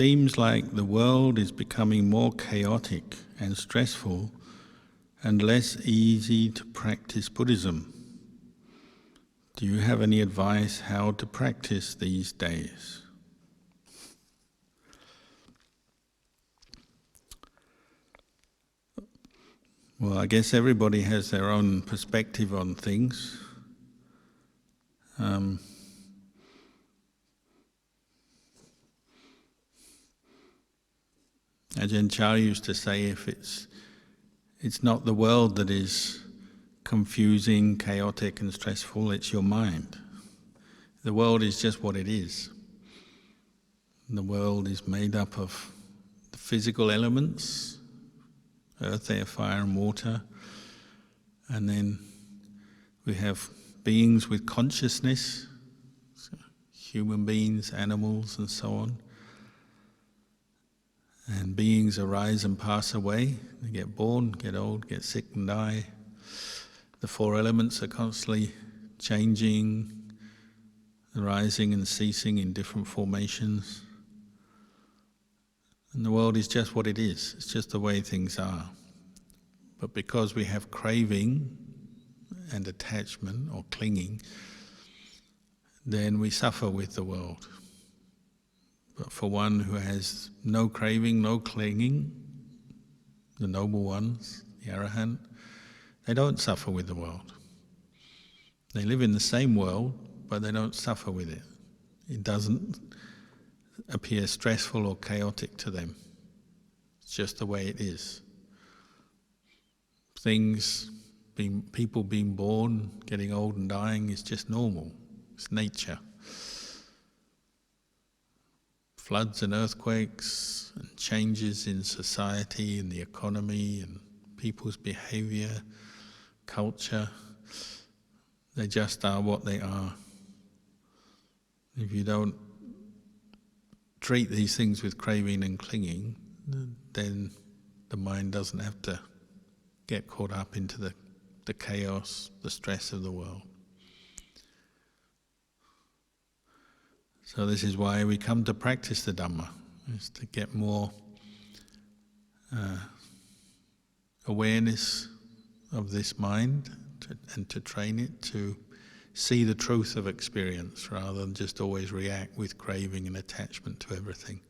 seems like the world is becoming more chaotic and stressful and less easy to practice Buddhism. Do you have any advice how to practice these days? Well, I guess everybody has their own perspective on things. Ajahn Kalyano used to say, if it's not the world that is confusing, chaotic and stressful, it's your mind. The world is just what it is. The world is made up of the physical elements, earth, air, fire and water, and then we have beings with consciousness, so human beings, animals and so on. And beings arise and pass away. They get born, get old, get sick and die. The four elements are constantly changing, arising and ceasing in different formations. And the world is just what it is. It's just the way things are. But because we have craving and attachment or clinging, then we suffer with the world. But for one who has no craving, no clinging, the noble ones, the Arahant, they don't suffer with the world. They live in the same world, but they don't suffer with it. It doesn't appear stressful or chaotic to them. It's just the way it is. People being born, getting old and dying is just normal. It's nature. Floods and earthquakes and changes in society and the economy and people's behavior, culture, they just are what they are. If you don't treat these things with craving and clinging, then the mind doesn't have to get caught up into the chaos, the stress of the world. So this is why we come to practice the Dhamma, is to get more awareness of this mind and to train it to see the truth of experience rather than just always react with craving and attachment to everything.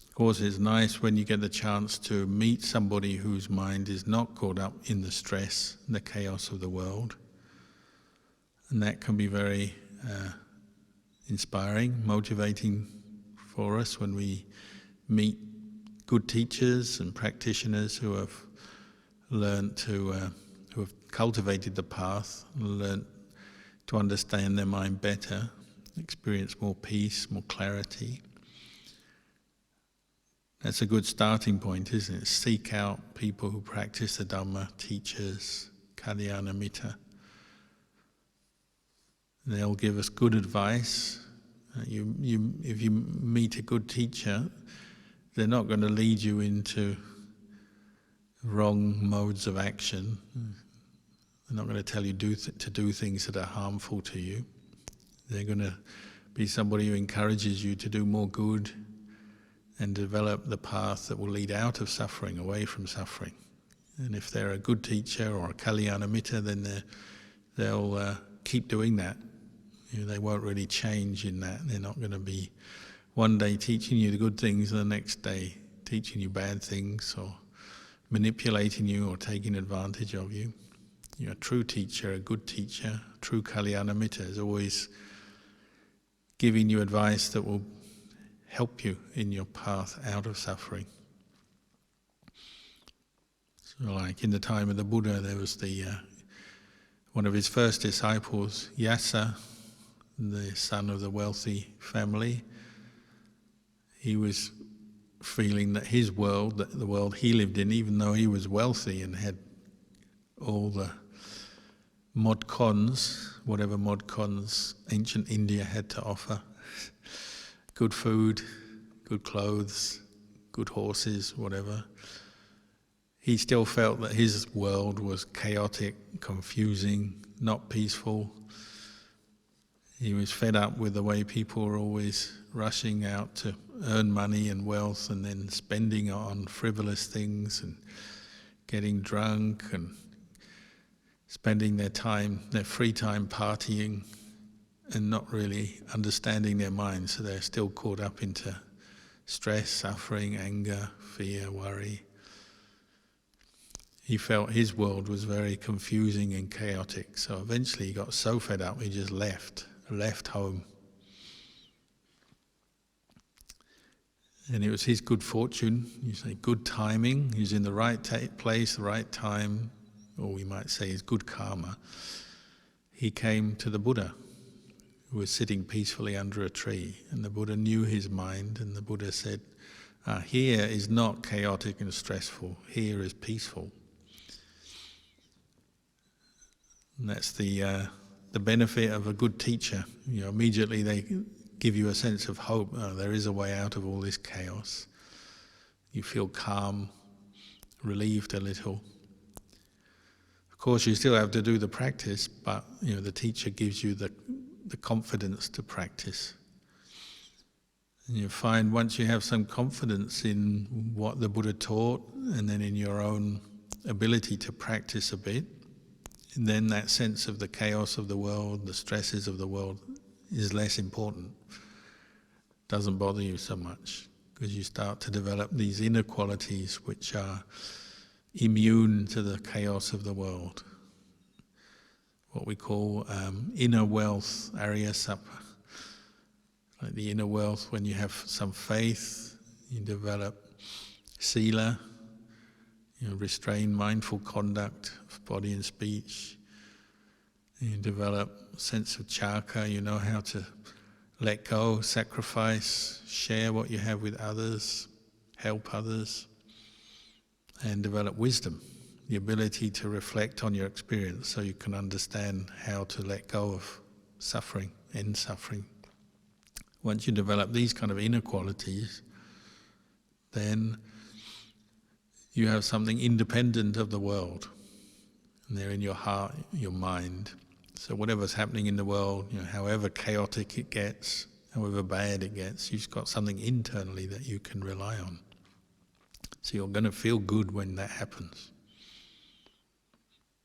Of course, it's nice when you get the chance to meet somebody whose mind is not caught up in the stress, the chaos of the world. And that can be very inspiring, motivating for us when we meet good teachers and practitioners who have learned to, who have cultivated the path, learned to understand their mind better, experience more peace, more clarity. That's a good starting point, isn't it? Seek out people who practice the Dhamma, teachers, Kalyana Mitta. They'll give us good advice. If you meet a good teacher, they're not going to lead you into wrong modes of action. They're not going to tell you to do things that are harmful to you. They're going to be somebody who encourages you to do more good and develop the path that will lead out of suffering, away from suffering. And if they're a good teacher or a Kalyana Mitta, then they'll keep doing that. They won't really change in that. They're not going to be one day teaching you the good things and the next day teaching you bad things or manipulating you or taking advantage of you. A true teacher, a good teacher, a true Kalyana Mitta is always giving you advice that will help you in your path out of suffering. So like in the time of the Buddha, there was one of his first disciples, Yasa, the son of the wealthy family. He was feeling that his world, the world he lived in, even though he was wealthy and had all the modcons, whatever modcons ancient India had to offer, good food, good clothes, good horses, whatever, he still felt that his world was chaotic, confusing, not peaceful. He was fed up with the way people were always rushing out to earn money and wealth and then spending on frivolous things and getting drunk and spending their free time partying and not really understanding their minds. So they're still caught up into stress, suffering, anger, fear, worry. He felt his world was very confusing and chaotic. So eventually he got so fed up he just left home. And it was his good fortune, you say good timing, he was in the right place, the right time, or we might say his good karma. He came to the Buddha, who was sitting peacefully under a tree, and the Buddha knew his mind, and the Buddha said, here is not chaotic and stressful, here is peaceful. And that's the benefit of a good teacher. Immediately they give you a sense of hope. There is a way out of all this chaos. You feel calm, relieved a little. Of course, you still have to do the practice, but the teacher gives you the confidence to practice. And you find once you have some confidence in what the Buddha taught, and then in your own ability to practice a bit, and then that sense of the chaos of the world, the stresses of the world, is less important. Doesn't bother you so much, because you start to develop these inner qualities which are immune to the chaos of the world. What we call inner wealth, Arya Sapa. Like the inner wealth, when you have some faith, you develop sila, restrained mindful conduct of body and speech. You develop a sense of chaka, you know how to let go, sacrifice, share what you have with others, help others, and develop wisdom, the ability to reflect on your experience so you can understand how to let go of suffering, end suffering. Once you develop these kind of inner qualities, then you have something independent of the world, and they're in your heart, your mind. So whatever's happening in the world, however chaotic it gets, however bad it gets, you've got something internally that you can rely on. So you're going to feel good when that happens.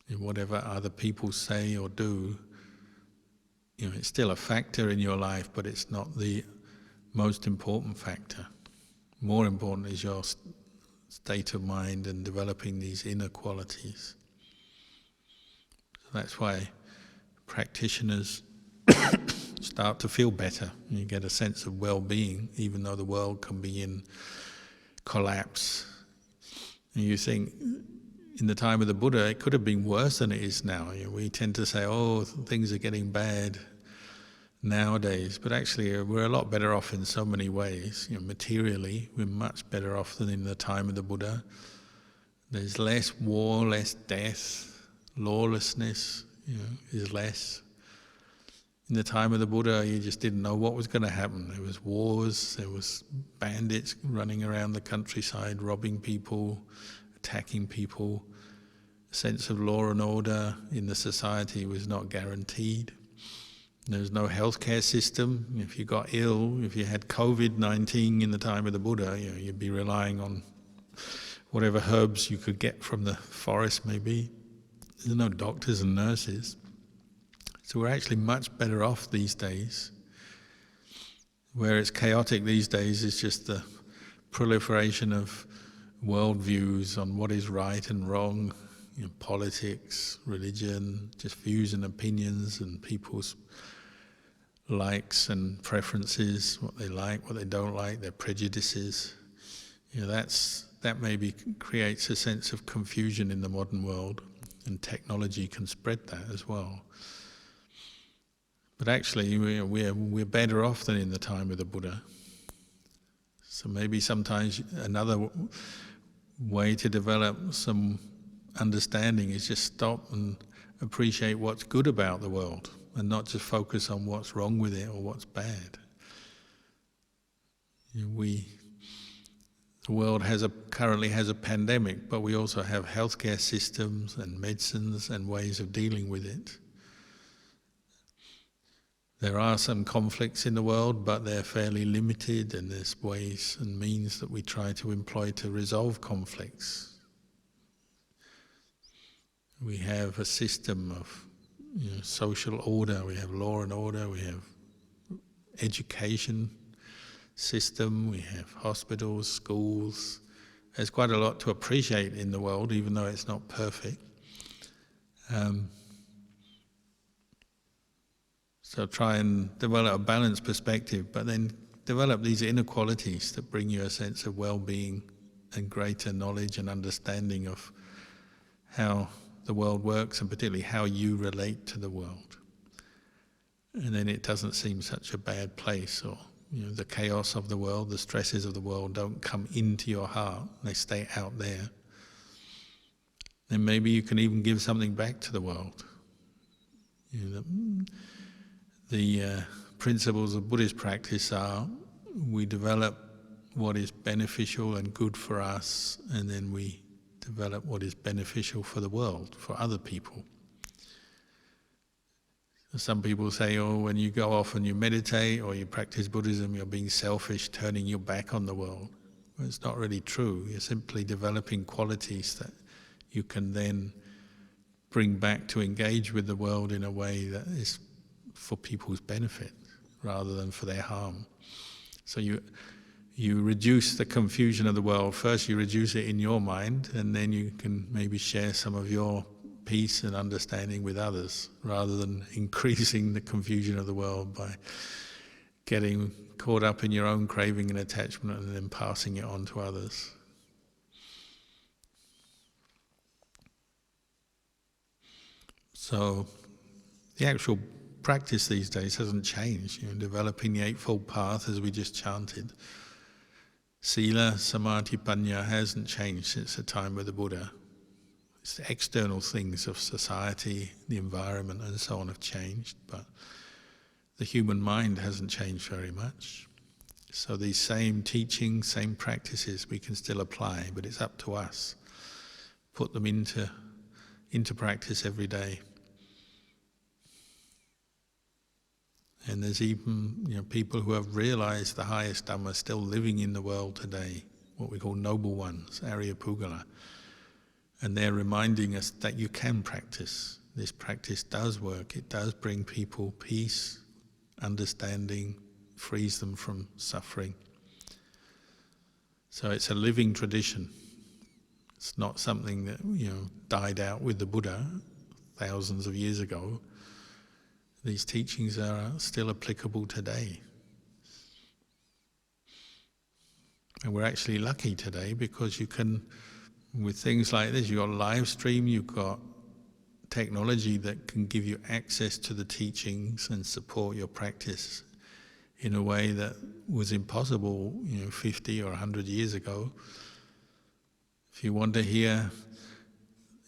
And whatever other people say or do, it's still a factor in your life, but it's not the most important factor. More important is your state of mind and developing these inner qualities. So that's why practitioners start to feel better. You get a sense of well-being, even though the world can be in collapse. And you think, in the time of the Buddha, it could have been worse than it is now. We tend to say, things are getting bad nowadays, but actually we're a lot better off in so many ways. Materially, we're much better off than in the time of the Buddha. There's less war, less death, lawlessness is less. In the time of the Buddha, you just didn't know what was going to happen. There was wars, there was bandits running around the countryside, robbing people, attacking people. A sense of law and order in the society was not guaranteed. There was no healthcare system. If you got ill, if you had COVID-19 in the time of the Buddha, you'd be relying on whatever herbs you could get from the forest maybe. There's no doctors and nurses. So we're actually much better off these days. Where it's chaotic these days is just the proliferation of worldviews on what is right and wrong, politics, religion, just views and opinions and people's likes and preferences, what they like, what they don't like, their prejudices. That maybe creates a sense of confusion in the modern world, and technology can spread that as well. But actually, we're better off than in the time of the Buddha. So maybe sometimes another way to develop some understanding is just stop and appreciate what's good about the world and not just focus on what's wrong with it or what's bad. The world currently has a pandemic, but we also have healthcare systems and medicines and ways of dealing with it. There are some conflicts in the world, but they're fairly limited, and there's ways and means that we try to employ to resolve conflicts. We have a system of social order, we have law and order, we have education system, we have hospitals, schools. There's quite a lot to appreciate in the world, even though it's not perfect. So try and develop a balanced perspective, but then develop these inner qualities that bring you a sense of well-being and greater knowledge and understanding of how the world works, and particularly how you relate to the world. And then it doesn't seem such a bad place, or the chaos of the world, the stresses of the world don't come into your heart, they stay out there. Then maybe you can even give something back to the world. The principles of Buddhist practice are, we develop what is beneficial and good for us, and then we develop what is beneficial for the world, for other people. Some people say, when you go off and you meditate or you practice Buddhism, you're being selfish, turning your back on the world. Well, it's not really true. You're simply developing qualities that you can then bring back to engage with the world in a way that is for people's benefit rather than for their harm. So you reduce the confusion of the world. First you reduce it in your mind, and then you can maybe share some of your peace and understanding with others, rather than increasing the confusion of the world by getting caught up in your own craving and attachment and then passing it on to others. So the actual practice these days hasn't changed. Developing the Eightfold Path, as we just chanted. Sila, Samadhi, Panya hasn't changed since the time of the Buddha. It's the external things of society, the environment and so on have changed, but the human mind hasn't changed very much. So these same teachings, same practices we can still apply, but it's up to us. Put them into practice every day. And there's even people who have realized the highest Dhamma still living in the world today, what we call noble ones, Arya Pugala. And they're reminding us that you can practice. This practice does work. It does bring people peace, understanding, frees them from suffering. So it's a living tradition. It's not something that died out with the Buddha thousands of years ago. These teachings are still applicable today. And we're actually lucky today because you can, with things like this, you've got live stream, you've got technology that can give you access to the teachings and support your practice in a way that was impossible 50 or 100 years ago. If you want to hear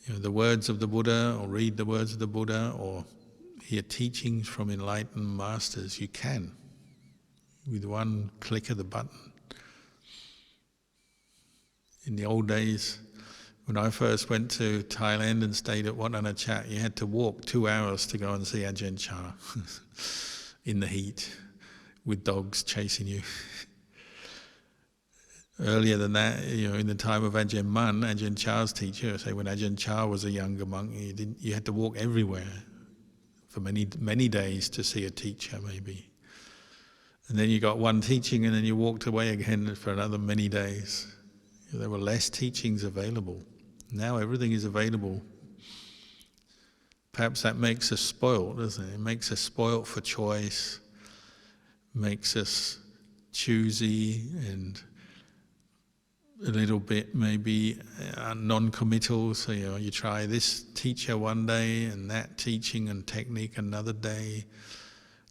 the words of the Buddha, or read the words of the Buddha, or hear teachings from enlightened masters, you can, with one click of the button. In the old days, when I first went to Thailand and stayed at Wat Anachat, you had to walk 2 hours to go and see Ajahn Chah in the heat, with dogs chasing you. Earlier than that, in the time of Ajahn Mun, Ajahn Chah's teacher, say when Ajahn Chah was a younger monk, you had to walk everywhere for many, many days to see a teacher, maybe. And then you got one teaching and then you walked away again for another many days. There were less teachings available. Now everything is available. Perhaps that makes us spoiled, doesn't it? It makes us spoiled for choice, makes us choosy and a little bit maybe non-committal. So you try this teacher one day and that teaching and technique another day.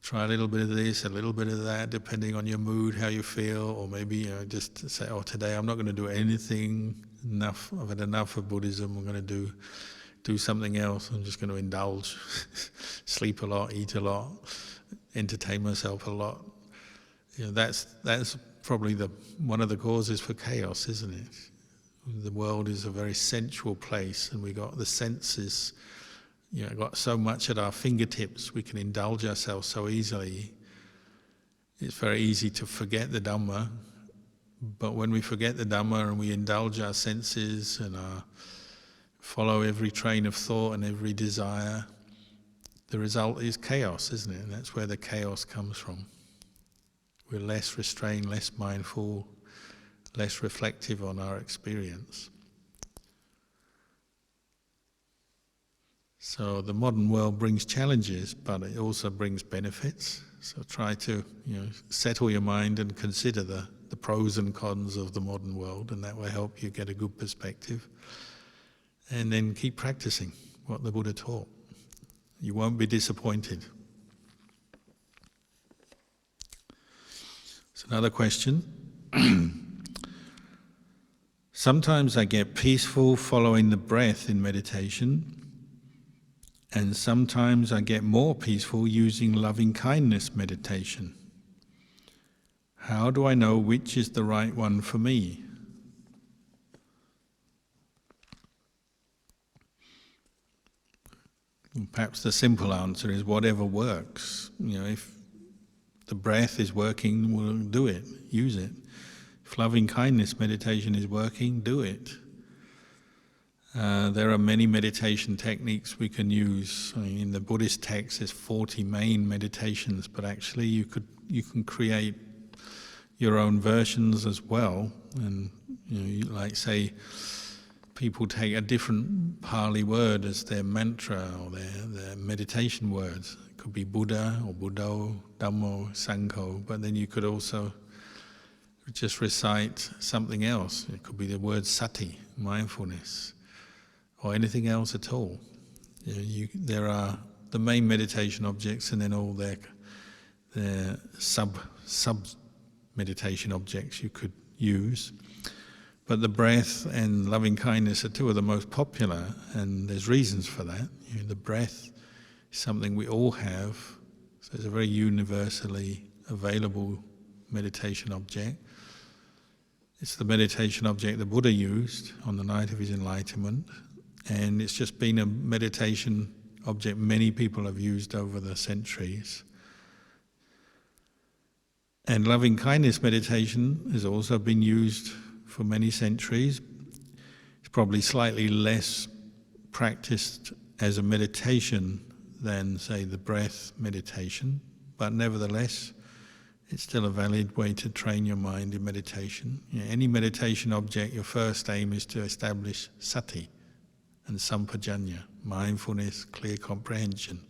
Try a little bit of this, a little bit of that, depending on your mood, how you feel, or maybe just say, today I'm not going to do anything. I've had enough of Buddhism. I'm going to do something else. I'm just going to indulge, sleep a lot, eat a lot, entertain myself a lot. That's probably one of the causes for chaos, isn't it? The world is a very sensual place, and we got the senses, got so much at our fingertips. We can indulge ourselves so easily. It's very easy to forget the Dhamma, but when we forget the Dhamma and we indulge our senses and follow every train of thought and every desire, the result is chaos, isn't it? And that's where the chaos comes from. We're less restrained, less mindful, less reflective on our experience. So the modern world brings challenges, but it also brings benefits. So try to, settle your mind and consider the pros and cons of the modern world, and that will help you get a good perspective. And then keep practicing what the Buddha taught. You won't be disappointed. So another question. Sometimes I get peaceful following the breath in meditation, and sometimes I get more peaceful using loving-kindness meditation. How do I know which is the right one for me? Perhaps the simple answer is whatever works. If the breath is working, we'll do it, use it. If loving-kindness meditation is working, do it. There are many meditation techniques we can use. In the Buddhist text, there's 40 main meditations, but actually you can create your own versions as well. And like say, people take a different Pali word as their mantra or their meditation words. It could be Buddha or Buddho, Dhammo, Sangho, but then you could also just recite something else. It could be the word sati, mindfulness, or anything else at all. There are the main meditation objects and then all their sub meditation objects you could use. But the breath and loving kindness are two of the most popular, and there's reasons for that. The breath is something we all have, so it's a very universally available meditation object. It's the meditation object the Buddha used on the night of his enlightenment, and it's just been a meditation object many people have used over the centuries. And loving kindness meditation has also been used for many centuries. It's probably slightly less practiced as a meditation than, say, the breath meditation, but nevertheless, it's still a valid way to train your mind in meditation. Any meditation object, your first aim is to establish sati and sampajanya, mindfulness, clear comprehension.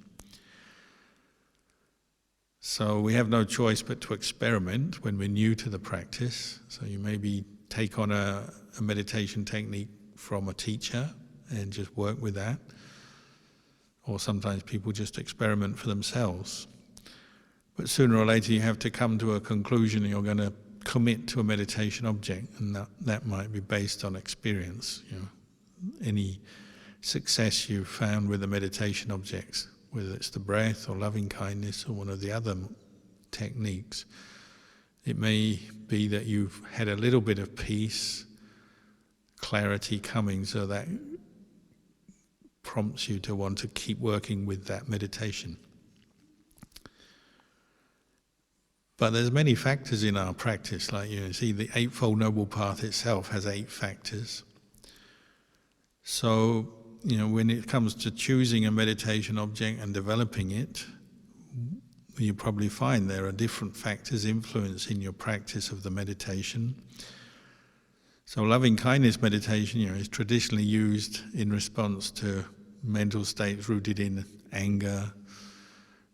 So we have no choice but to experiment when we're new to the practice. So you maybe take on a meditation technique from a teacher and just work with that. Or sometimes people just experiment for themselves. But sooner or later you have to come to a conclusion you're going to commit to a meditation object, and that might be based on experience. Any success you've found with the meditation objects, whether it's the breath or loving kindness or one of the other techniques, it may be that you've had a little bit of peace, clarity coming, so that prompts you to want to keep working with that meditation. But there's many factors in our practice, like see the Eightfold Noble Path itself has 8 factors. So, when it comes to choosing a meditation object and developing it, you probably find there are different factors influencing your practice of the meditation. So loving kindness meditation, is traditionally used in response to mental states rooted in anger,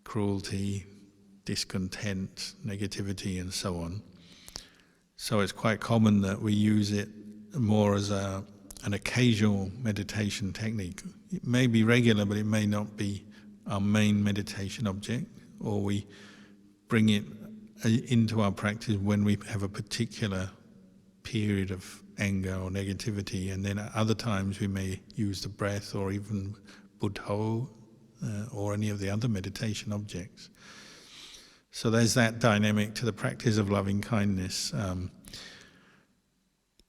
cruelty, discontent, negativity, and so on. So it's quite common that we use it more as an occasional meditation technique. It may be regular, but it may not be our main meditation object, or we bring it into our practice when we have a particular period of anger or negativity, and then at other times we may use the breath or even Buddho or any of the other meditation objects. So there's that dynamic to the practice of loving kindness.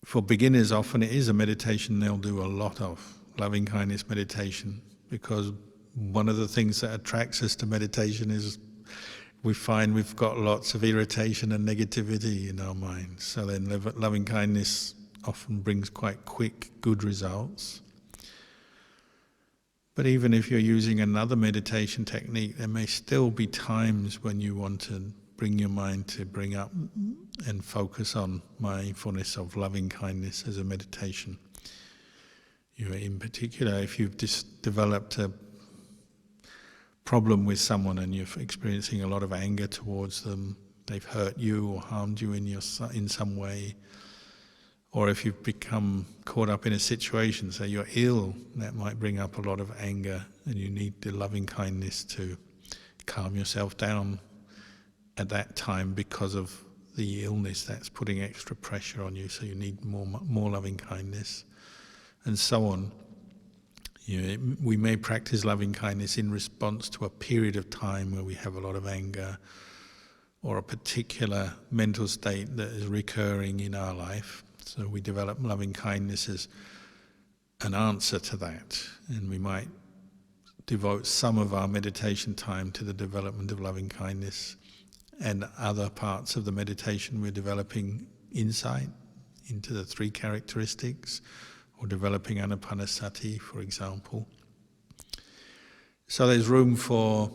For beginners, often it is a meditation they'll do a lot of, loving kindness meditation, because one of the things that attracts us to meditation is we find we've got lots of irritation and negativity in our minds. So then loving kindness often brings quite quick, good results. But even if you're using another meditation technique, there may still be times when you want to bring your mind to bring up and focus on mindfulness of loving kindness as a meditation. In particular, if you've just developed a problem with someone and you're experiencing a lot of anger towards them, they've hurt you or harmed you in some way, or if you've become caught up in a situation, say you're ill, that might bring up a lot of anger, and you need the loving kindness to calm yourself down at that time because of the illness that's putting extra pressure on you, so you need more loving kindness, and so on. We may practice loving kindness in response to a period of time where we have a lot of anger or a particular mental state that is recurring in our life. So we develop loving kindness as an answer to that, and we might devote some of our meditation time to the development of loving kindness, and other parts of the meditation we're developing insight into the three characteristics, or developing anapanasati, for example. So there's room for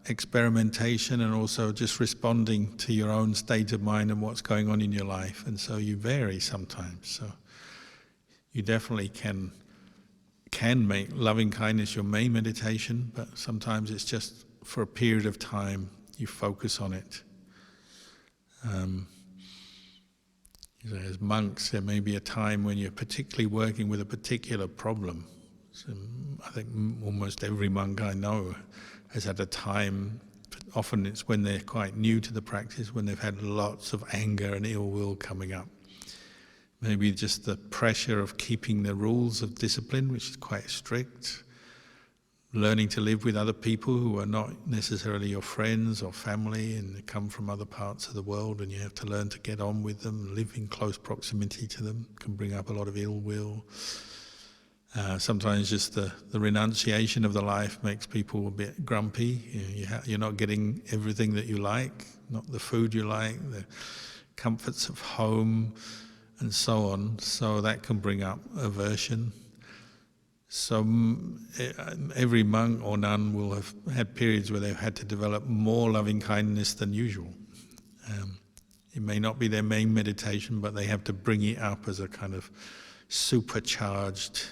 experimentation and also just responding to your own state of mind and what's going on in your life. And so you vary sometimes. So you definitely can make loving kindness your main meditation, but sometimes it's just for a period of time you focus on it. As monks, there may be a time when you're particularly working with a particular problem. So I think almost every monk I know has had a time, often it's when they're quite new to the practice, when they've had lots of anger and ill will coming up. Maybe just the pressure of keeping the rules of discipline, which is quite strict, learning to live with other people who are not necessarily your friends or family and they come from other parts of the world, and you have to learn to get on with them, live in close proximity to them, can bring up a lot of ill will. Sometimes just the renunciation of the life makes people a bit grumpy. You're not getting everything that you like, not the food you like, the comforts of home, and so on. So that can bring up aversion. So every monk or nun will have had periods where they've had to develop more loving kindness than usual. It may not be their main meditation, but they have to bring it up as a kind of supercharged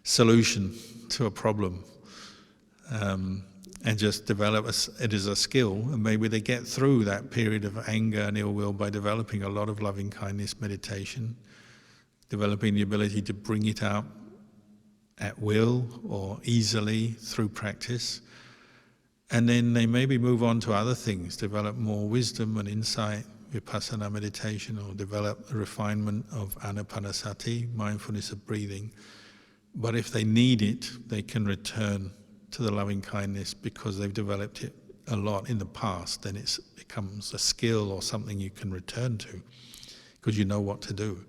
solution to a problem, and just develop it as a skill. And maybe they get through that period of anger and ill will by developing a lot of loving kindness meditation, developing the ability to bring it up at will or easily through practice. And then they maybe move on to other things, develop more wisdom and insight, vipassana meditation, or develop a refinement of anapanasati, mindfulness of breathing. But if they need it, they can return to the loving kindness because they've developed it a lot in the past. Then it becomes a skill or something you can return to because you know what to do.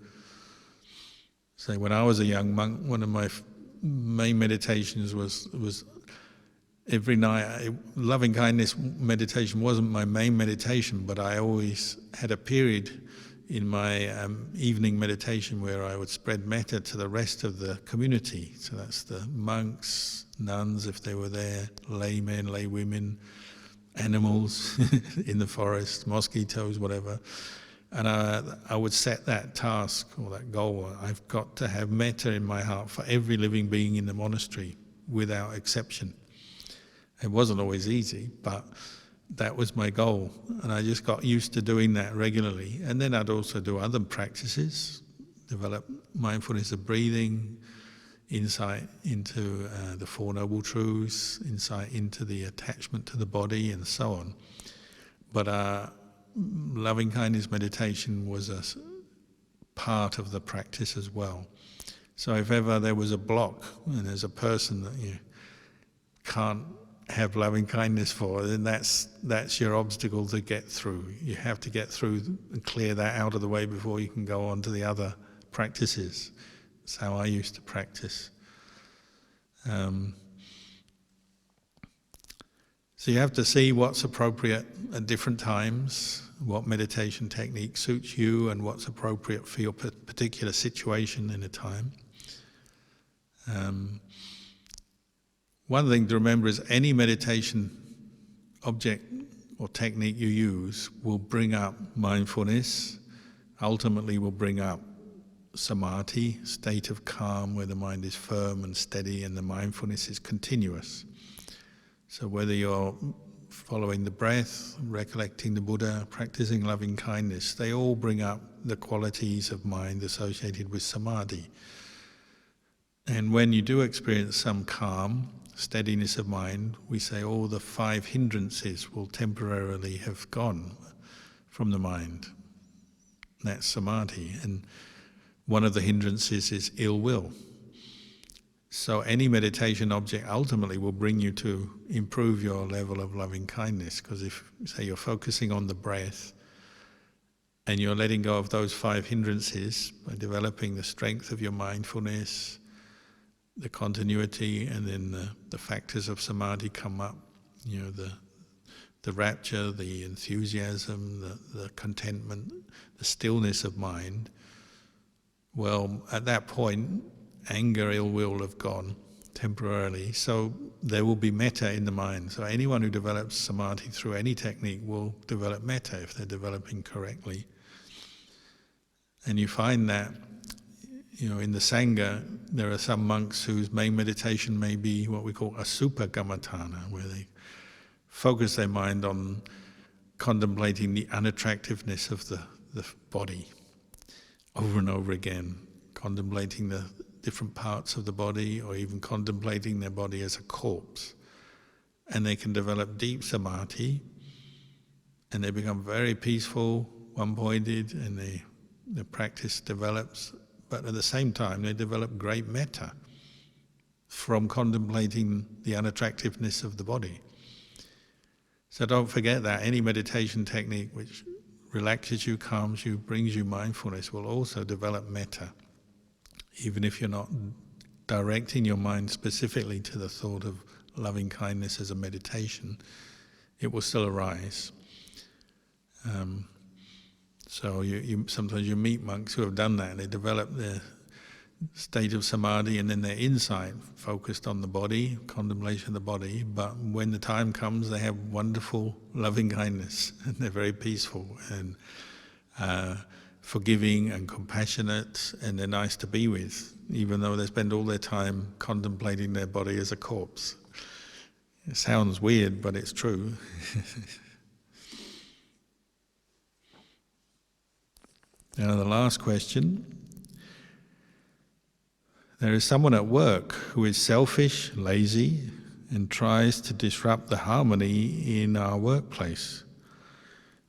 So when I was a young monk, one of my main meditations was every night. Loving kindness meditation wasn't my main meditation, but I always had a period in my evening meditation where I would spread metta to the rest of the community. So that's the monks, nuns if they were there, laymen, lay women, animals in the forest, mosquitoes, whatever. And I would set that task or that goal. I've got to have metta in my heart for every living being in the monastery without exception. It wasn't always easy, but that was my goal. And I just got used to doing that regularly. And then I'd also do other practices, develop mindfulness of breathing, insight into the Four Noble Truths, insight into the attachment to the body, and so on. But loving kindness meditation was a part of the practice as well. So if ever there was a block and there's a person that you can't have loving kindness for, then that's your obstacle to get through. You have to get through and clear that out of the way before you can go on to the other practices. That's how I used to practice. So you have to see what's appropriate at different times, what meditation technique suits you and what's appropriate for your particular situation in a time. One thing to remember is any meditation object or technique you use will bring up mindfulness, ultimately will bring up samadhi, state of calm where the mind is firm and steady and the mindfulness is continuous. So whether you're following the breath, recollecting the Buddha, practicing loving kindness, they all bring up the qualities of mind associated with samadhi. And when you do experience some calm, steadiness of mind, we say all the 5 hindrances will temporarily have gone from the mind. That's samadhi. And one of the hindrances is ill will. So any meditation object ultimately will bring you to improve your level of loving kindness, because if, say, you're focusing on the breath and you're letting go of those 5 hindrances by developing the strength of your mindfulness, the continuity, and then the factors of samadhi come up, you know, the rapture, the enthusiasm, the contentment, the stillness of mind. Well, at that point, anger, ill will have gone temporarily, so there will be metta in the mind. So anyone who develops samadhi through any technique will develop metta if they're developing correctly. And you find that, you know, in the Sangha, there are some monks whose main meditation may be what we call asupa kammatthana, where they focus their mind on contemplating the unattractiveness of the body over and over again, contemplating the different parts of the body, or even contemplating their body as a corpse. And they can develop deep samadhi, and they become very peaceful, one-pointed, and the practice develops. But at the same time, they develop great metta from contemplating the unattractiveness of the body. So don't forget that any meditation technique which relaxes you, calms you, brings you mindfulness will also develop metta. Even if you're not directing your mind specifically to the thought of loving kindness as a meditation, it will still arise. So sometimes you meet monks who have done that, and they develop their state of samadhi and then their insight focused on the body, contemplation of the body, but when the time comes they have wonderful loving kindness and they're very peaceful and forgiving and compassionate, and they're nice to be with, even though they spend all their time contemplating their body as a corpse. It sounds weird, but it's true. Now the last question. There is someone at work who is selfish, lazy, and tries to disrupt the harmony in our workplace.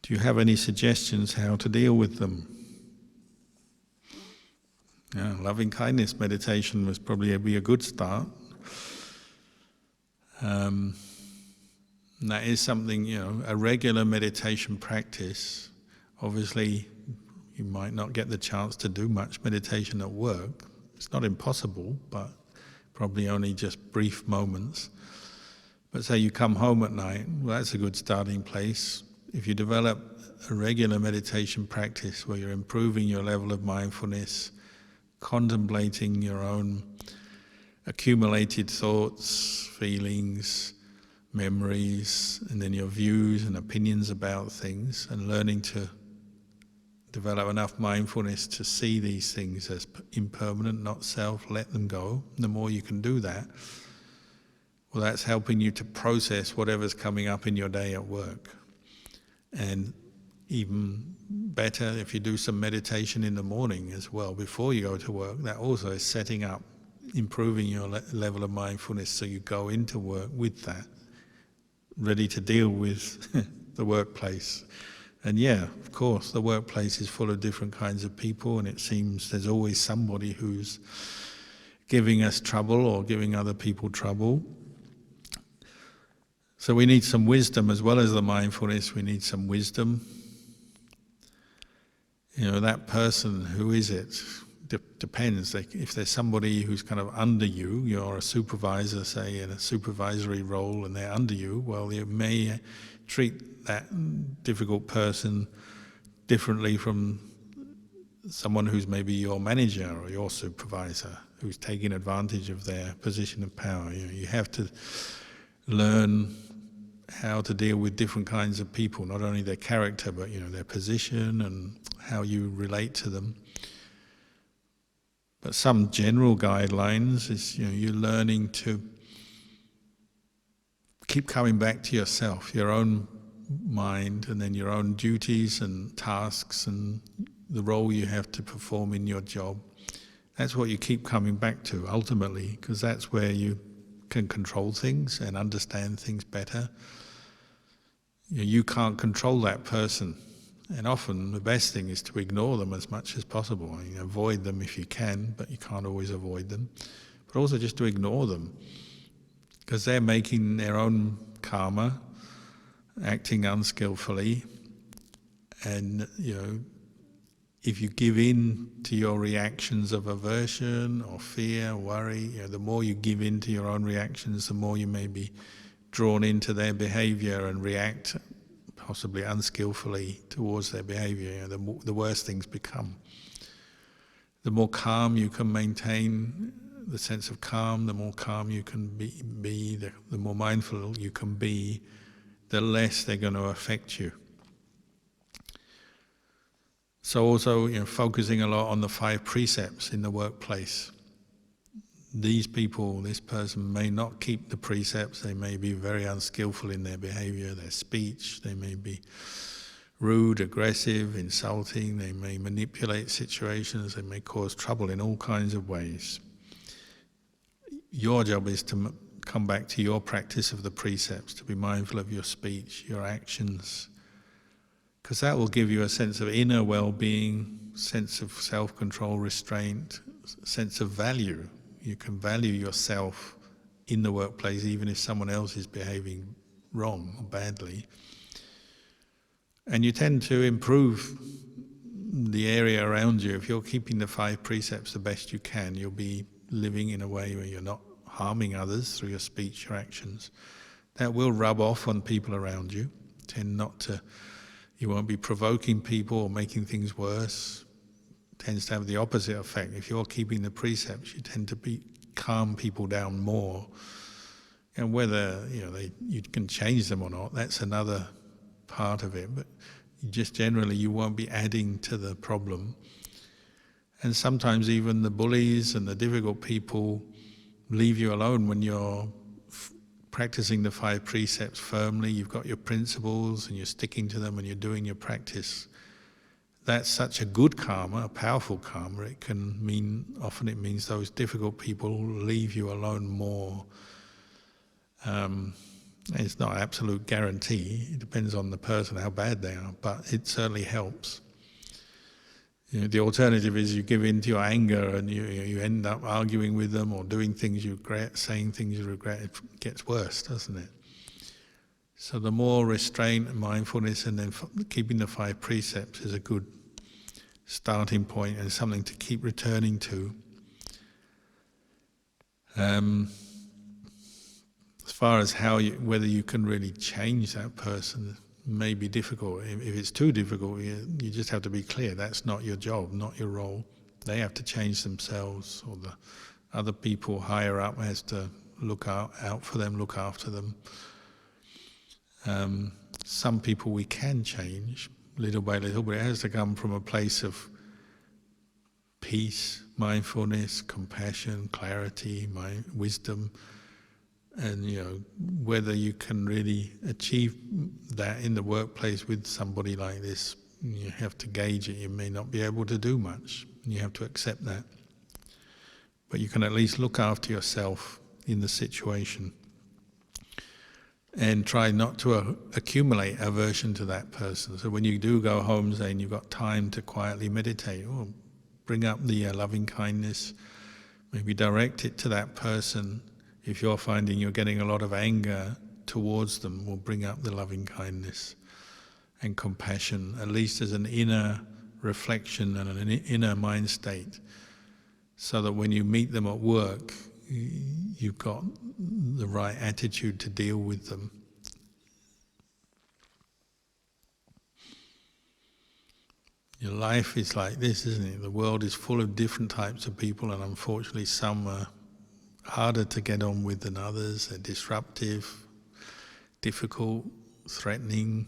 Do you have any suggestions how to deal with them? Yeah, loving kindness meditation was probably be a good start. And that is something, you know, a regular meditation practice. Obviously, you might not get the chance to do much meditation at work. It's not impossible, but probably only just brief moments. But say you come home at night, well, that's a good starting place. If you develop a regular meditation practice where you're improving your level of mindfulness, contemplating your own accumulated thoughts, feelings, memories, and then your views and opinions about things, and learning to develop enough mindfulness to see these things as impermanent, not self, let them go. The more you can do that, well, that's helping you to process whatever's coming up in your day at work. And even better if you do some meditation in the morning as well before you go to work. That also is setting up, improving your level of mindfulness so you go into work with that, ready to deal with the workplace. And yeah, of course, the workplace is full of different kinds of people, and it seems there's always somebody who's giving us trouble or giving other people trouble. So we need some wisdom as well as the mindfulness. We need some wisdom. That person, who is it? Depends. If there's somebody who's kind of under you, you're a supervisor, say, in a supervisory role, and they're under you, well, you may treat that difficult person differently from someone who's maybe your manager or your supervisor, who's taking advantage of their position of power. You have to learn how to deal with different kinds of people, not only their character, but their position and how you relate to them. But some general guidelines is you're learning to keep coming back to yourself, your own mind, and then your own duties and tasks and the role you have to perform in your job. That's what you keep coming back to ultimately, because that's where you can control things and understand things better. You can't control that person, and often the best thing is to ignore them as much as possible. Avoid them if you can, but you can't always avoid them. But also just to ignore them, because they're making their own karma, acting unskillfully, and if you give in to your reactions of aversion or fear, worry, the more you give in to your own reactions, the more you may be drawn into their behavior and react possibly unskillfully towards their behavior. The worse things become. The more calm you can maintain, the sense of calm, the more calm you can be, the more mindful you can be, the less they're going to affect you. So also, focusing a lot on the 5 precepts in the workplace. This person may not keep the precepts, they may be very unskillful in their behavior, their speech, they may be rude, aggressive, insulting, they may manipulate situations, they may cause trouble in all kinds of ways. Your job is to come back to your practice of the precepts, to be mindful of your speech, your actions, because that will give you a sense of inner well-being, sense of self-control, restraint, sense of value. You can value yourself in the workplace even if someone else is behaving wrong or badly. And you tend to improve the area around you. If you're keeping the 5 precepts the best you can, you'll be living in a way where you're not harming others through your speech, your actions. That will rub off on people around you. You won't be provoking people or making things worse. It tends to have the opposite effect. If you're keeping the precepts, you tend to calm people down more. And whether you can change them or not, that's another part of it. But just generally, you won't be adding to the problem. And sometimes even the bullies and the difficult people leave you alone when you're practicing the 5 precepts firmly. You've got your principles and you're sticking to them and you're doing your practice. That's such a good karma, a powerful karma. Often it means those difficult people leave you alone more. It's not an absolute guarantee. It depends on the person, how bad they are, but it certainly helps. The alternative is you give in to your anger and you end up arguing with them or doing things you regret, saying things you regret. It gets worse, doesn't it? So the more restraint and mindfulness and then keeping the 5 precepts is a good starting point and something to keep returning to. As far as whether you can really change that person may be difficult. If it's too difficult, you just have to be clear. That's not your job, not your role. They have to change themselves, or the other people higher up has to look out for them, look after them. Some people we can change little by little, but it has to come from a place of peace, mindfulness, compassion, clarity, wisdom. And whether you can really achieve that in the workplace with somebody like this, you have to gauge it. You may not be able to do much, and you have to accept that. But you can at least look after yourself in the situation and try not to accumulate aversion to that person. So when you do go home, saying you've got time to quietly meditate, or bring up the loving kindness, maybe direct it to that person. If you're finding you're getting a lot of anger towards them will bring up the loving kindness and compassion, at least as an inner reflection and an inner mind state, so that when you meet them at work, you've got the right attitude to deal with them. Your life is like this, isn't it? The world is full of different types of people, and unfortunately some are harder to get on with than others. They're disruptive, difficult, threatening.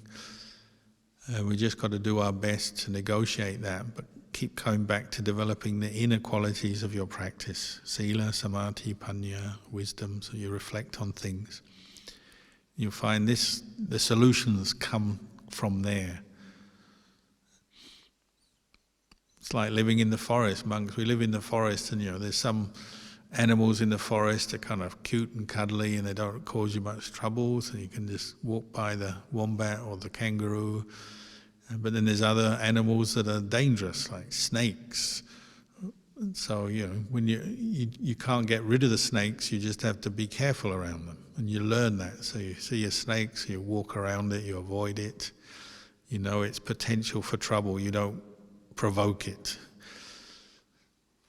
We just got to do our best to negotiate that, but keep coming back to developing the inner qualities of your practice. Sila, samadhi, panya, wisdom, so you reflect on things. You'll find the solutions come from there. It's like living in the forest. Monks, we live in the forest, and there's some animals in the forest that are kind of cute and cuddly and they don't cause you much trouble, so you can just walk by the wombat or the kangaroo. But then there's other animals that are dangerous, like snakes. So, when you can't get rid of the snakes, you just have to be careful around them. And you learn that. So you see a snake, so you walk around it, you avoid it. You know its potential for trouble, you don't provoke it.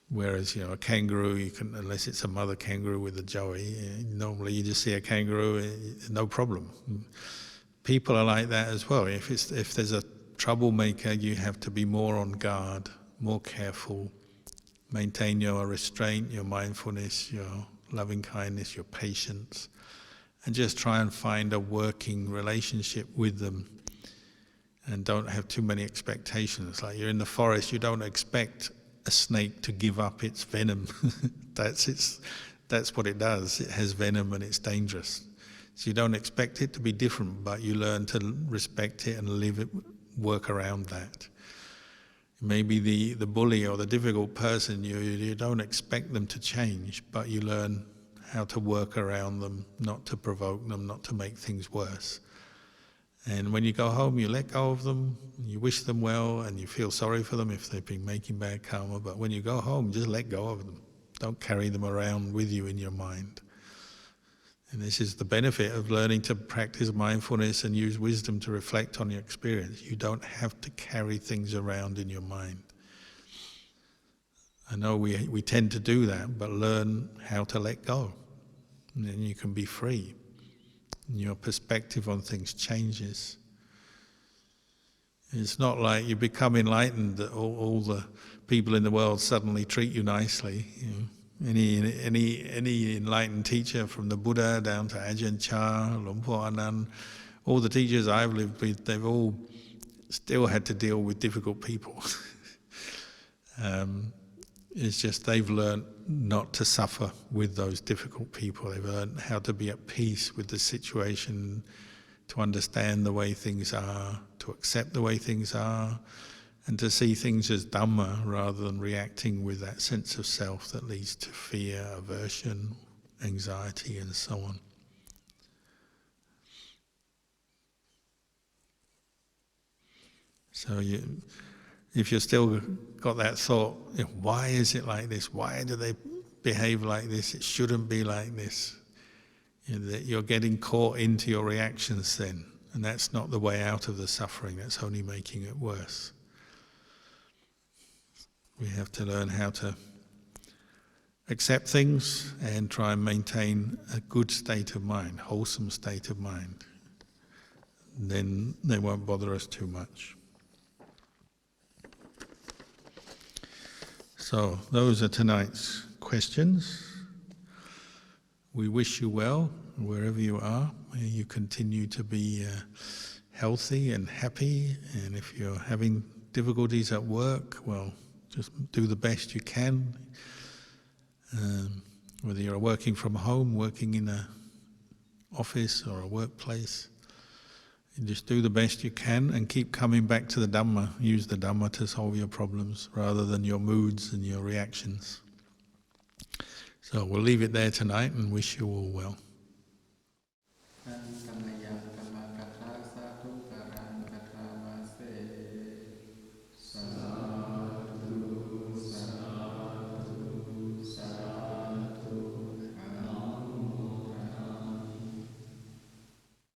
Whereas, a kangaroo, you can, unless it's a mother kangaroo with a joey, normally you just see a kangaroo, no problem. People are like that as well. If there's a troublemaker, you have to be more on guard, more careful, maintain your restraint, your mindfulness, your loving kindness, your patience, and just try and find a working relationship with them. And don't have too many expectations. Like you're in the forest, you don't expect a snake to give up its venom. That's what it does. It has venom and it's dangerous. So you don't expect it to be different, but you learn to respect it and live it, work around that. Maybe the bully or the difficult person, you don't expect them to change, but you learn how to work around them, not to provoke them, not to make things worse. And when you go home, you let go of them, you wish them well, and you feel sorry for them if they've been making bad karma. But when you go home, just let go of them. Don't carry them around with you in your mind. And this is the benefit of learning to practice mindfulness and use wisdom to reflect on your experience. You don't have to carry things around in your mind. I know we tend to do that, but learn how to let go. And then you can be free. Your perspective on things changes. It's not like you become enlightened that all the people in the world suddenly treat you nicely. Any enlightened teacher, from the Buddha down to Ajahn Chah, Luang Por Anan, all the teachers I've lived with, they've all still had to deal with difficult people. It's just they've learned not to suffer with those difficult people. They've learned how to be at peace with the situation, to understand the way things are, to accept the way things are, and to see things as Dhamma rather than reacting with that sense of self that leads to fear, aversion, anxiety, and so on. So if you've still got that thought, why is it like this? Why do they behave like this? It shouldn't be like this. That you're getting caught into your reactions then, and that's not the way out of the suffering, that's only making it worse. We have to learn how to accept things and try and maintain a good state of mind, wholesome state of mind. Then they won't bother us too much. So those are tonight's questions. We wish you well wherever you are. May you continue to be healthy and happy. And if you're having difficulties at work, well, just do the best you can. Whether you're working from home, working in an office or a workplace, you just do the best you can and keep coming back to the Dhamma. Use the Dhamma to solve your problems rather than your moods and your reactions. So we'll leave it there tonight and wish you all well.